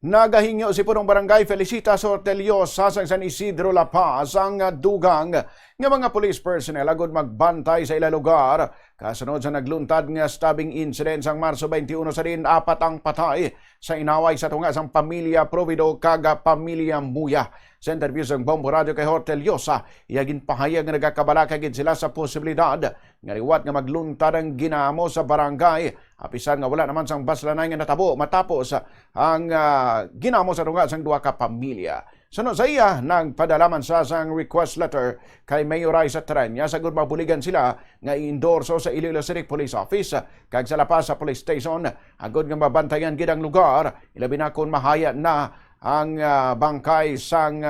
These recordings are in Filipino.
Nagahingyo si punong barangay Felicitas Orteliosa sa San Isidro La Paz ang dugang nga mga police personnel agud magbantay sa ila lugar kasunod sa nagluntad nga stabbing incident sang Marso 21 sa din apat ang patay sa inaway sa tunga sang pamilya Provido kaga pamilya Muya. Sa interview sa Bombo Radio kay Orteliosa, iyagin pahayag nga nagakabalaka gid sila sa posibilidad nga liwat nga magluntad ang ginamo sa barangay apisan nga wala naman sang baslanay nga natabo matapos ang ginamo sa tunga sang duha ka pamilya. Sunod sa iya, nagpadalaman sa sang request letter kay Mayor Raisa Tranya sa gud mabuligan sila nga i-endorso sa Iloilo City Police Office kag sa La Paz sa Police Station agud nga mabantayan gid ang lugar ilabi na kun mahaya na ang bangkay sang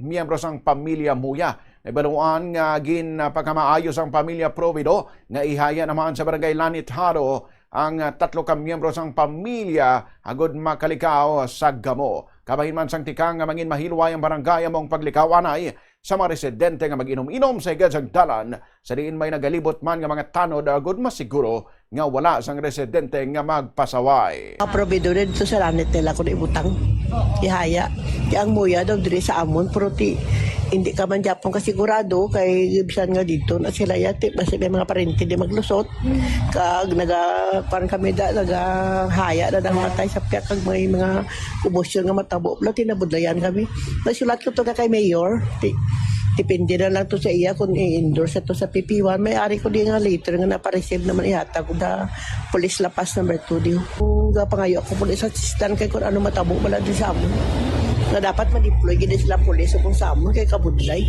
miyembro sang pamilya Muya. Ibaluan nga pagkamaayos ang pamilya Provido nga ihaya naman sa barangay Lanitharo ang tatlo ka miyembro sang pamilya agud makalikaw sa gamo. Kabahin man sang tikang nga mangin mahilway ang barangay among paglikaw anay sa mga residente nga mag-inom-inom sa higad sang dalan sa diin may nagalibot man nga mga tanod agud masiguro nga wala sang residente nga magpasaway. Provido rin ito sa lanit nila kung ibutang ihaya. Di ang Muya daw diri sa amon pero hindi ka man Japon kasigurado kay bisan nga dito na sila yati basta may mga parente di maglusot kag parang kami nagahaya na matay sa piyak kag may mga kubosyon nga matabo bla tinabudlayan kami nasulat ko to kay mayor depende na lang to sa iya kung i-endorse to sa PP1 may ari ko di nga later nga napareceive naman ihata ko da Police La Paz number 2 di kung pangayo ako police assistant kay kung ano matabo bala di sa amon na dapat ma-deploy gid sila pulis kung sa amon kay kabudlay.